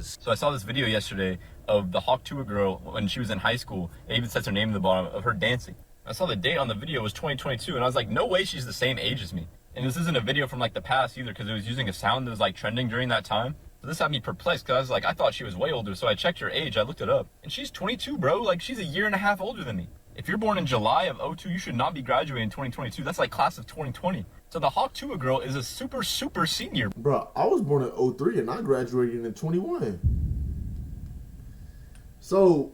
So I saw this video yesterday of the Hawk Tuah girl when she was in high school. It even says her name in the bottom of her dancing. I saw the date on the video was 2022, and I was like, no way she's the same age as me. And this isn't a video from like the past either, because it was using a sound that was like trending during that time. So this had me perplexed, because I was like, I thought she was way older, so I checked her age, I looked it up. And she's 22, bro. Like, she's a year and a half older than me. If you're born in July of 02, you should not be graduating in 2022. That's like class of 2020. So the Hawk Tuah girl is a super senior. Bro, I was born in 03 and I graduated in 21. So,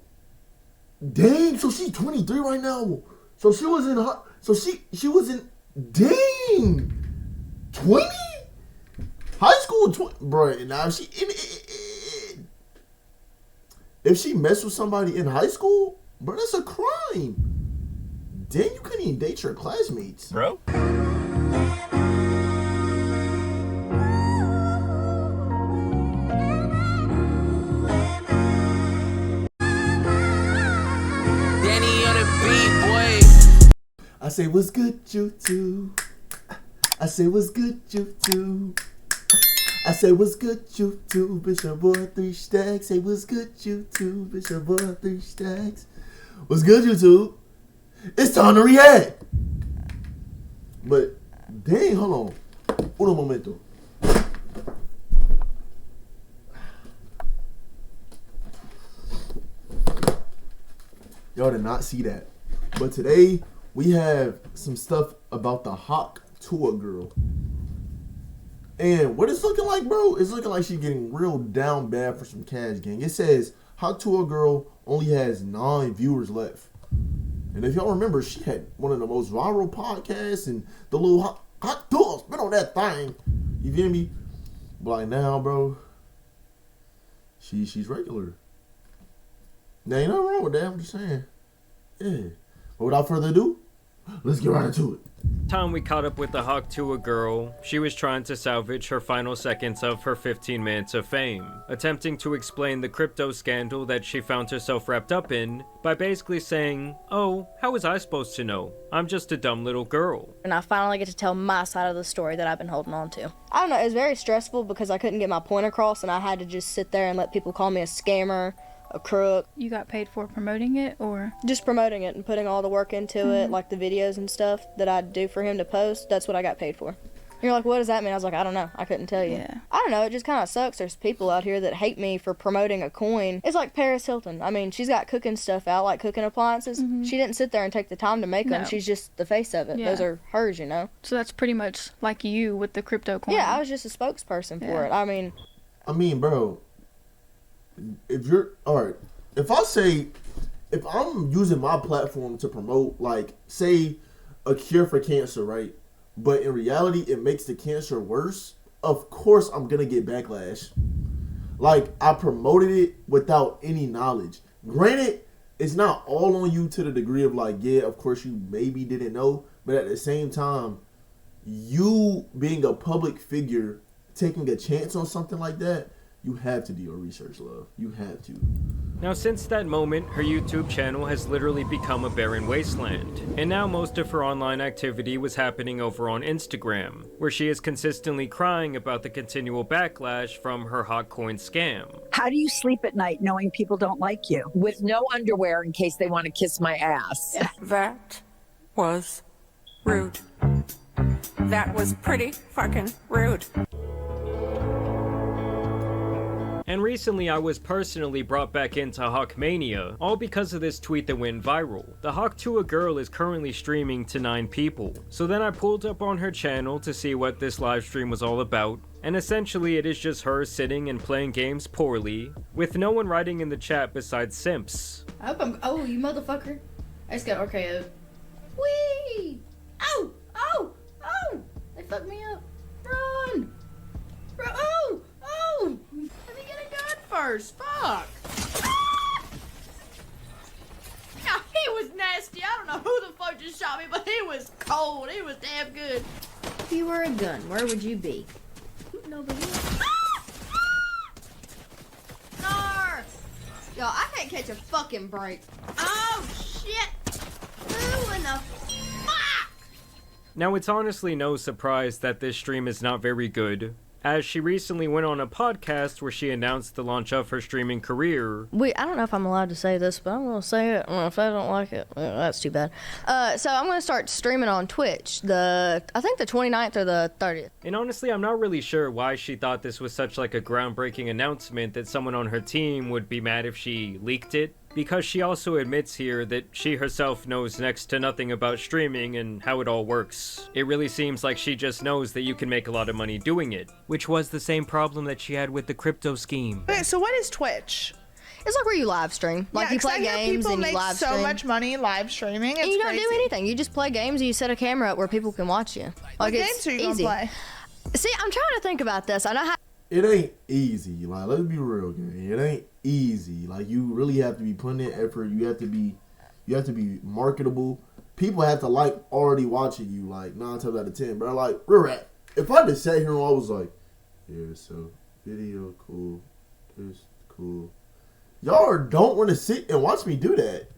dang, so she's 23 right now. So she was in, she was in, dang, 20? High school, 20, bro, now if she messed with somebody in high school, bro, that's a crime. Dang, you couldn't even date your classmates. Bro? I say, what's good, YouTube? I say, what's good, YouTube? I say, what's good, YouTube? It's your boy 3 Stacks. Say, what's good, YouTube? It's your boy 3 Stacks. What's good, YouTube? It's time to react. But, dang, hold on. Uno momento. Y'all did not see that. But today, we have some stuff about the Hawk Tuah girl. And what it's looking like, bro, it's looking like she's getting real down bad for some cash, gang. It says, Hawk Tuah girl only has 9 viewers left. And if y'all remember, she had one of the most viral podcasts and the little Hawk Tuah spit on that thing. You feel me? But like now, bro, she's regular. Now, ain't nothing wrong with that, I'm just saying. Yeah. But without further ado, let's get right into it. Time we caught up with the Hawk Tuah girl, she was trying to salvage her final seconds of her 15 minutes of fame, attempting to explain the crypto scandal that she found herself wrapped up in by basically saying, oh, how was I supposed to know? I'm just a dumb little girl. And I finally get to tell my side of the story that I've been holding on to. I don't know, it was very stressful because I couldn't get my point across and I had to just sit there and let people call me a scammer, a crook. You got paid for promoting it, or? Just promoting it and putting all the work into it, like the videos and stuff that I do for him to post. That's what I got paid for. And you're like, what does that mean? I was like, I don't know. I couldn't tell you. Yeah. I don't know. It just kind of sucks. There's people out here that hate me for promoting a coin. It's like Paris Hilton. I mean, she's got cooking stuff out, like cooking appliances. She didn't sit there and take the time to make them. No. She's just the face of it. Yeah. Those are hers, you know? So that's pretty much like you with the crypto coin. Yeah, I was just a spokesperson for it. I mean, bro, if you're, all right, if I'm using my platform to promote, like, say, a cure for cancer, right? But in reality, it makes the cancer worse, of course I'm going to get backlash. Like, I promoted it without any knowledge. Granted, it's not all on you to the degree of, like, yeah, of course you maybe didn't know. But at the same time, you being a public figure, taking a chance on something like that, you have to do your research, love. You have to. Now, since that moment, her YouTube channel has literally become a barren wasteland, and now most of her online activity was happening over on Instagram, where she is consistently crying about the continual backlash from her hot coin scam. How do you sleep at night knowing people don't like you? With no underwear in case they want to kiss my ass. That was rude. That was pretty fucking rude. And recently I was personally brought back into Hawkmania, all because of this tweet that went viral. The Hawk Tuah girl is currently streaming to 9 people. So then I pulled up on her channel to see what this live stream was all about, and essentially it is just her sitting and playing games poorly, with no one writing in the chat besides simps. I hope oh, you motherfucker. I just got RKO'd. Whee! Oh! Oh! Oh! They fucked me up. Run! Run! Oh! Oh! Let me get a gun first. Fuck! Ah! Yeah, he was nasty. I don't know who the fuck just shot me, but he was cold. He was damn good. If you were a gun, where would you be? Nobody. Nar! Yo, I can't catch a fucking break. Oh, shit! Who in the fuck? Now it's honestly no surprise that this stream is not very good. as she recently went on a podcast where she announced the launch of her streaming career. I don't know if I'm allowed to say this, but I'm going to say it. If I don't like it, that's too bad. So I'm going to start streaming on Twitch, I think the 29th or the 30th. And honestly, I'm not really sure why she thought this was such like a groundbreaking announcement that someone on her team would be mad if she leaked it. Because she also admits here that she herself knows next to nothing about streaming and how it all works. It really seems like she just knows that you can make a lot of money doing it, which was the same problem that she had with the crypto scheme. Okay, so what is Twitch? It's like where you live stream. Like you play games and you live stream. People make so much money live streaming. It's and you don't crazy. do anything. You just play games and you set a camera up where people can watch you. What Like games are you gonna play? See, I'm trying to think about this. I know how. It ain't easy. Like, let's be real, gang. It ain't easy. Like, you really have to be putting in effort. You have to be marketable. People have to like already watching you. Like 9 times out of 10, bro. Like, real rap. If I just sat here and I was like, yeah, so video cool, this cool. Y'all don't want to sit and watch me do that,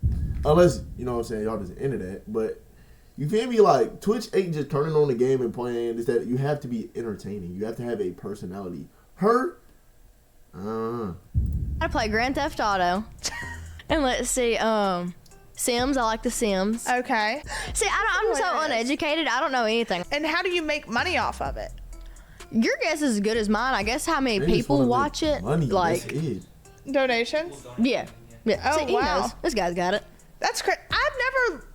unless you know what I'm saying. Y'all just into that, but. You feel me? Like, Twitch ain't just turning on the game and playing. It's that you have to be entertaining. You have to have a personality. I play Grand Theft Auto. And let's see, Sims. I like the Sims. Okay. See, I'm so uneducated. I don't know anything. And how do you make money off of it? Your guess is as good as mine. I guess how many people watch it. Money, like donations? Yeah. Oh, see, he wow. knows. This guy's got it. That's crazy. I've never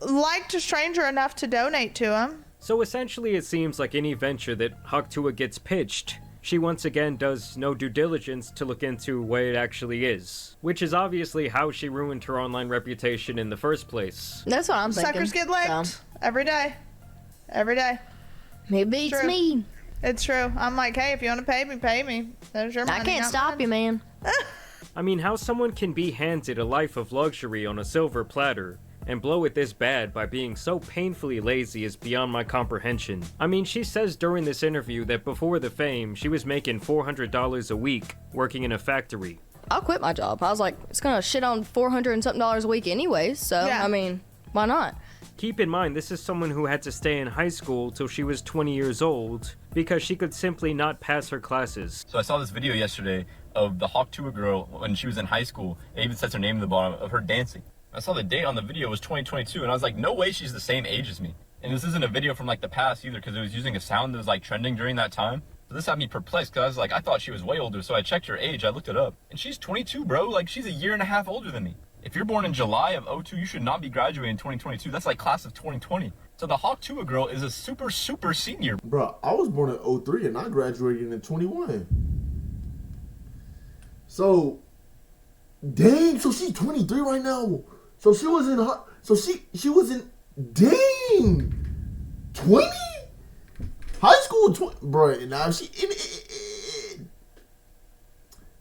liked a stranger enough to donate to him. So essentially it seems like any venture that Hawk Tuah gets pitched, she once again does no due diligence to look into what it actually is. Which is obviously how she ruined her online reputation in the first place. That's what I'm thinking. Suckers get licked every day. Every day. It beats me. It's true. I'm like, hey, if you want to pay me. There's your money. I can't stop you, man. I mean, how someone can be handed a life of luxury on a silver platter and blow it this bad by being so painfully lazy is beyond my comprehension. I mean, she says during this interview that before the fame, she was making $400 a week working in a factory. I'll quit my job. I was like, it's gonna shit on $400 and something a week anyways, so, yeah. I mean, why not? Keep in mind, this is someone who had to stay in high school till she was 20 years old because she could simply not pass her classes. So I saw this video yesterday of the Hawk Tuah girl when she was in high school. It even says her name in the bottom of her dancing. I saw the date on the video was 2022, and I was like, no way she's the same age as me. And this isn't a video from like the past either, because it was using a sound that was like trending during that time. So this had me perplexed, because I was like, I thought she was way older, so I checked her age, I looked it up. And she's 22, bro. Like, she's a year and a half older than me. If you're born in July of 02, you should not be graduating in 2022. That's like class of 2020. So the Hawk Tuah girl is a super senior. Bro, I was born in 03 and I graduated in 21. So, dang, so she's 23 right now. So she was in she was in, dang, 20? High school 20, bro, now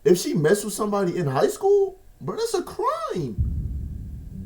if she messed with somebody in high school, bro, that's a crime.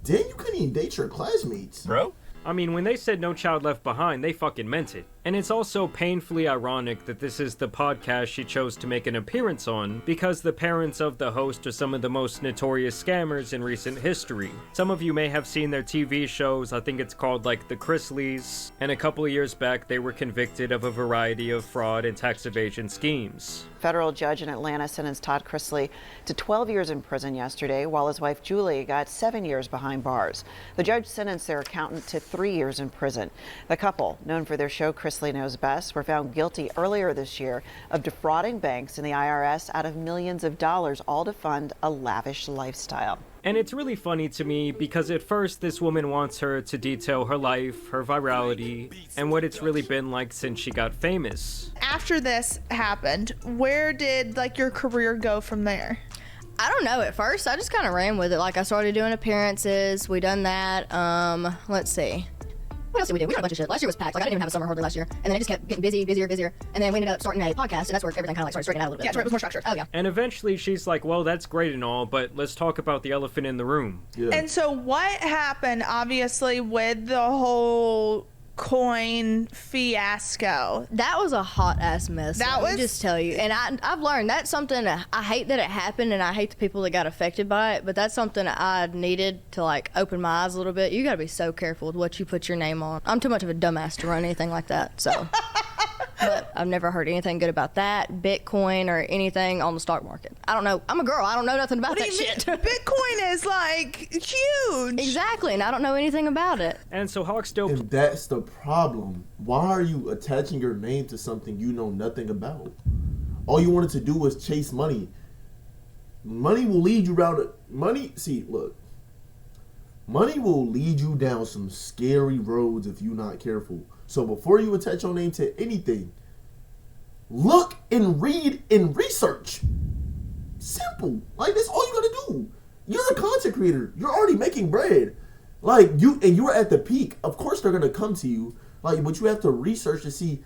Dang, you couldn't even date your classmates. Bro? I mean, when they said No Child Left Behind, they fucking meant it. And it's also painfully ironic that this is the podcast she chose to make an appearance on, because the parents of the host are some of the most notorious scammers in recent history. Some of you may have seen their TV shows. I think it's called like The Chrisleys, and a couple of years back they were convicted of a variety of fraud and tax evasion schemes. Federal judge in Atlanta sentenced Todd Chrisley to 12 years in prison yesterday, while his wife Julie got 7 years behind bars. The judge sentenced their accountant to 3 years in prison. The couple, known for their show Chrisley Knows Best, were found guilty earlier this year of defrauding banks and the IRS out of millions of dollars, all to fund a lavish lifestyle. And it's really funny to me because at first this woman wants her to detail her life, her virality, and what it's really been like since she got famous. After this happened, where did like your career go from there? I don't know. At first, I just kind of ran with it. Like, I started doing appearances. We done that. Let's see. What else did we do? We did a bunch of shit. Last year was packed. Like, I didn't even have a summer hardly last year. And then it just kept getting busier. And then we ended up starting a podcast, and that's where everything kind of like started straightening out a little bit. Yeah, it was more structured. Oh, yeah. And eventually she's like, well, that's great and all, but let's talk about the elephant in the room. Yeah. And so what happened, obviously, with the whole coin fiasco? That was a hot ass mess. Let me just tell you. And I've learned that's something I hate that it happened, and I hate the people that got affected by it, but that's something I needed to like open my eyes a little bit. You gotta be so careful with what you put your name on. I'm too much of a dumbass to run anything like that, so But I've never heard anything good about that, Bitcoin, or anything on the stock market. I don't know. I'm a girl. I don't know nothing about that shit. Bitcoin is like huge. Exactly, and I don't know anything about it. And so Hawk still... And that's the problem. Why are you attaching your name to something you know nothing about? All you wanted to do was chase money. Money will lead you around... Money will lead you down some scary roads if you're not careful. So before you attach your name to anything, look and read and research. Simple. Like, that's all you gotta do. You're a content creator. You're already making bread. Like, you're at the peak. Of course they're gonna come to you. Like, but you have to research to see,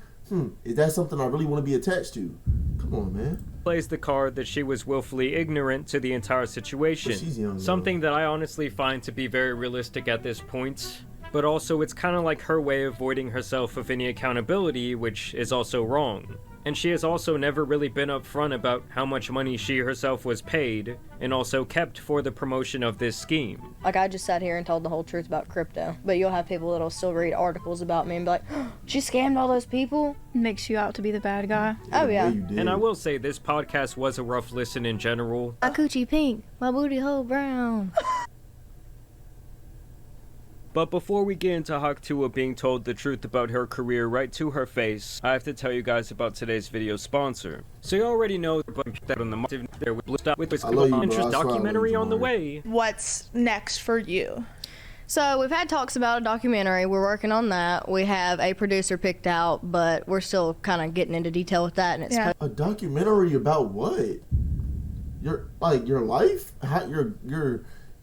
is that something I really want to be attached to? Come on, man. Plays the card that she was willfully ignorant to the entire situation. But she's young, something that I honestly find to be very realistic at this point. But also, it's kind of like her way of avoiding herself of any accountability, which is also wrong. And she has also never really been upfront about how much money she herself was paid, and also kept for the promotion of this scheme. Like, I just sat here and told the whole truth about crypto. But you'll have people that'll still read articles about me and be like, oh, she scammed all those people? Makes you out to be the bad guy. Oh, yeah. And I will say, this podcast was a rough listen in general. My coochie pink, my booty hole brown. But before we get into Hawk Tuah being told the truth about her career right to her face, I have to tell you guys about today's video sponsor. So you already know that on the market there with interest documentary on the way. What's next for you? So we've had talks about a documentary. We're working on that. We have a producer picked out, but we're still kind of getting into detail with that. And it's a documentary about what? Your life?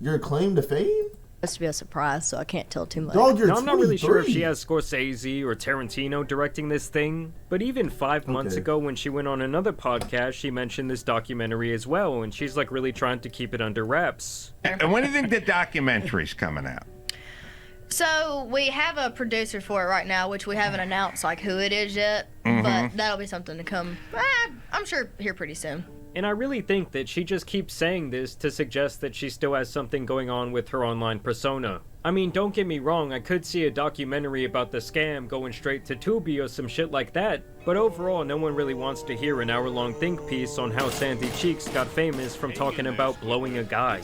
Your claim to fame? To be a surprise, so I can't tell too much. Dog, you're now, I'm not really sure if 23. she has Scorsese or Tarantino directing this thing, but even 5 months ago when she went on another podcast, she mentioned this documentary as well, and she's like really trying to keep it under wraps. And when do you think the documentary's coming out? So we have a producer for it right now, which we haven't announced like who it is yet, but that'll be something to come, I'm sure, here pretty soon. And I really think that she just keeps saying this to suggest that she still has something going on with her online persona. I mean, don't get me wrong, I could see a documentary about the scam going straight to Tubi or some shit like that, but overall no one really wants to hear an hour-long think piece on how Sandy Cheeks got famous from talking about blowing a guy.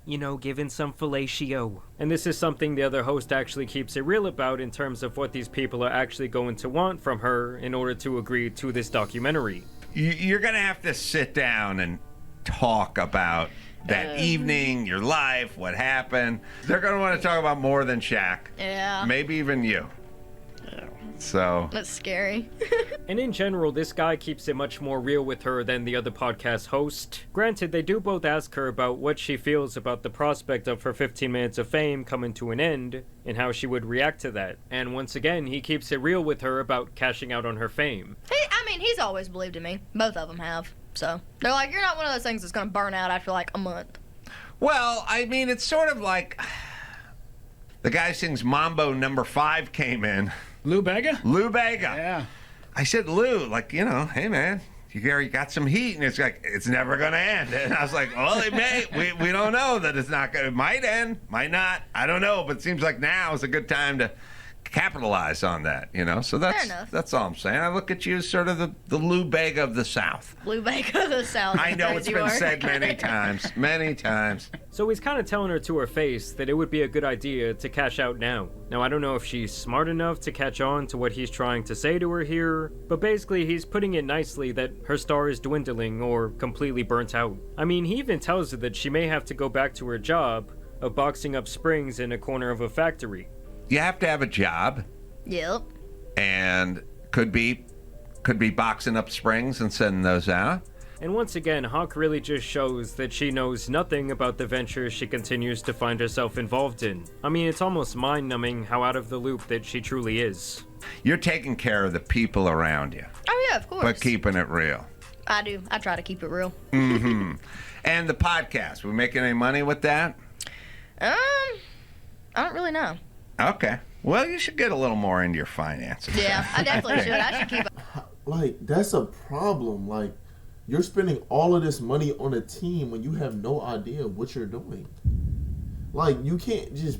You know, giving some fellatio. And this is something the other host actually keeps it real about in terms of what these people are actually going to want from her in order to agree to this documentary. You're going to have to sit down and talk about that evening, your life, what happened. They're going to want to talk about more than Shaq. Yeah. Maybe even you. So that's scary. And in general, this guy keeps it much more real with her than the other podcast host. Granted, they do both ask her about what she feels about the prospect of her 15 minutes of fame coming to an end, and how she would react to that. And once again, he keeps it real with her about cashing out on her fame. He's always believed in me. Both of them have. So they're like, you're not one of those things that's going to burn out after like a month. Well, I mean, it's sort of like the guy sings Mambo number 5 came in. Lou Bega? Lou Bega. Yeah. I said, Lou, like, you know, hey, man, you got some heat. And it's like, it's never going to end. And I was like, well, it may. We don't know that it's not going to. It might end, might not. I don't know. But it seems like now is a good time to capitalize on that, you know? So that's all I'm saying. I look at you as sort of the Lou Bega of the South. Lou Bega of the South. I know it's been said many times. So he's kind of telling her to her face that it would be a good idea to cash out now. Now, I don't know if she's smart enough to catch on to what he's trying to say to her here, but basically he's putting it nicely that her star is dwindling or completely burnt out. I mean, he even tells her that she may have to go back to her job of boxing up springs in a corner of a factory. You have to have a job. Yep. And could be boxing up springs and sending those out. And once again, Hawk really just shows that she knows nothing about the ventures she continues to find herself involved in. I mean, it's almost mind-numbing how out of the loop that she truly is. You're taking care of the people around you. Oh yeah, of course. But keeping it real. I do. I try to keep it real. Mm-hmm. And the podcast, we making any money with that? I don't really know. Okay. Well, you should get a little more into your finances. Yeah, I definitely should. I should keep it. Like, that's a problem. Like, you're spending all of this money on a team when you have no idea what you're doing. Like, you can't just...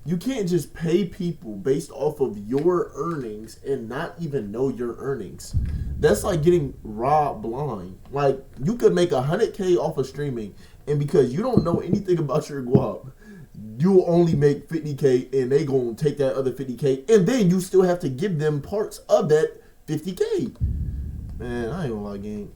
You can't just pay people based off of your earnings and not even know your earnings. That's like getting robbed blind. Like, you could make $100K off of streaming, and because you don't know anything about your guap, you'll only make $50K, and they gonna take that other $50K, and then you still have to give them parts of that $50K. Man, I ain't gonna lie, gang.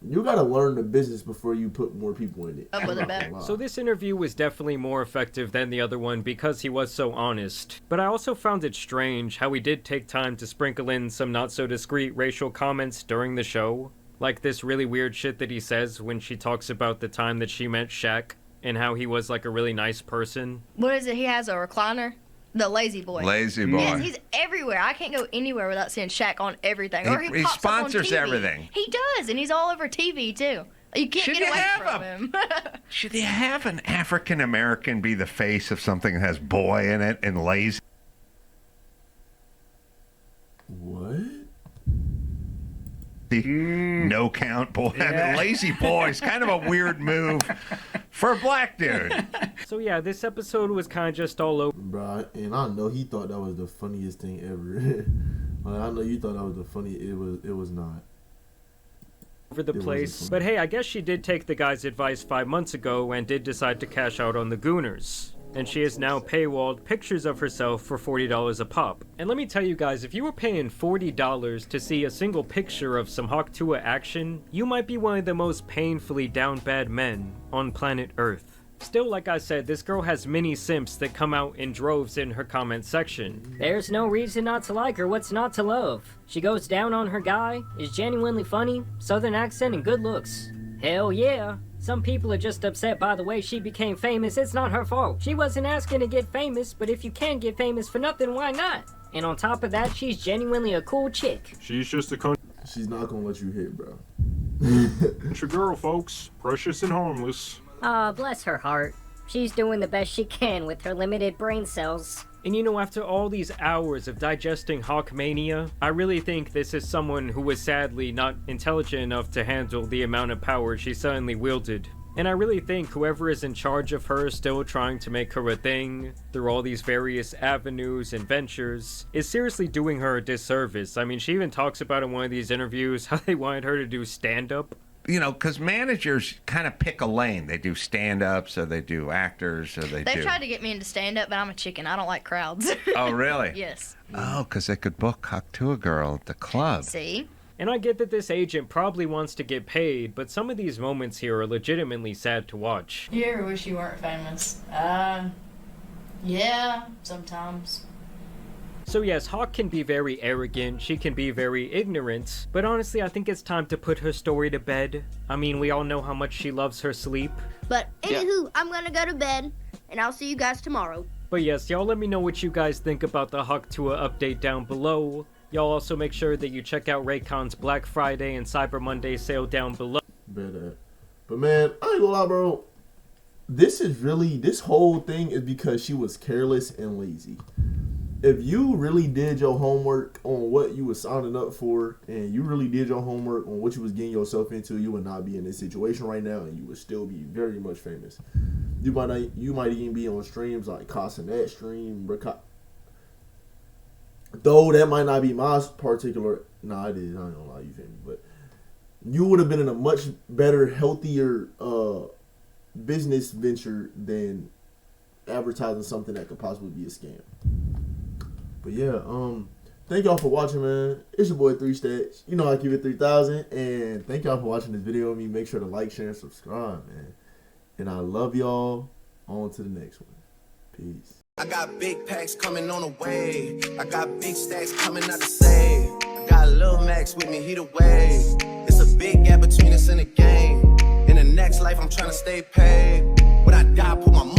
You gotta learn the business before you put more people in it. So this interview was definitely more effective than the other one because he was so honest. But I also found it strange how he did take time to sprinkle in some not so discreet racial comments during the show. Like this really weird shit that he says when she talks about the time that she met Shaq and how he was like a really nice person. What is it? He has a recliner? The lazy boy. Lazy boy. Yes, he's everywhere. I can't go anywhere without seeing Shaq on everything. Or He pops sponsors up on TV. everything. He does, and he's all over TV too. You can't get away from him. Should you have an African American be the face of something that has boy in it and lazy? What? No count boy. I mean, lazy boy is kind of a weird move for a black dude. So yeah, this episode was kind of just all over. Bro, and I know he thought that was the funniest thing ever. Like, I know you thought that was the funny. It was not. Over the place. But hey, I guess she did take the guy's advice 5 months ago and did decide to cash out on the Gooners. And she has now paywalled pictures of herself for $40 a pop. And let me tell you guys, if you were paying $40 to see a single picture of some Hawk Tuah action, you might be one of the most painfully down bad men on planet Earth. Still, like I said, this girl has many simps that come out in droves in her comment section. There's no reason not to like her. What's not to love? She goes down on her guy, is genuinely funny, southern accent, and good looks. Hell yeah. Some people are just upset by the way she became famous. It's not her fault. She wasn't asking to get famous, but if you can get famous for nothing, why not? And on top of that, she's genuinely a cool chick. She's just a She's not gonna let you hit, bro. It's your girl, folks. Precious and harmless. Aw, bless her heart. She's doing the best she can with her limited brain cells. And you know, after all these hours of digesting Hawkmania, I really think this is someone who was sadly not intelligent enough to handle the amount of power she suddenly wielded. And I really think whoever is in charge of her still trying to make her a thing through all these various avenues and ventures is seriously doing her a disservice. I mean, she even talks about in one of these interviews how they wanted her to do stand-up. You know, because managers kind of pick a lane. They do stand-ups, or they do actors, or they do... They've tried to get me into stand-up, but I'm a chicken. I don't like crowds. Oh, really? Yes. Oh, because they could book Hawk Tuah girl at the club. See? And I get that this agent probably wants to get paid, but some of these moments here are legitimately sad to watch. You ever wish you weren't famous? Yeah, sometimes. So yes, Hawk can be very arrogant, she can be very ignorant, but honestly I think it's time to put her story to bed. I mean, we all know how much she loves her sleep. But anywho, I'm gonna go to bed, and I'll see you guys tomorrow. But yes, y'all let me know what you guys think about the Hawk Tuah update down below. Y'all also make sure that you check out Raycon's Black Friday and Cyber Monday sale down below. But man, I ain't gonna lie, bro. This whole thing is because she was careless and lazy. If you really did your homework on what you was signing up for, and you really did your homework on what you was getting yourself into, you would not be in this situation right now, and you would still be very much famous. You might even be on streams like Casanet stream, though that might not be my particular. Nah, it is. I ain't gonna lie, you feel me? But you would have been in a much better, healthier business venture than advertising something that could possibly be a scam. But yeah, thank y'all for watching, man. It's your boy 3 Stats. You know I keep it 3,000. And thank y'all for watching this video with me. Make sure to like, share, and subscribe, man. And I love y'all. On to the next one. Peace. I got big packs coming on the way. I got big stacks coming out to save. I got Lil Max with me, he the way. It's a big gap between us in the game. In the next life, I'm trying to stay paid. When I die, put my money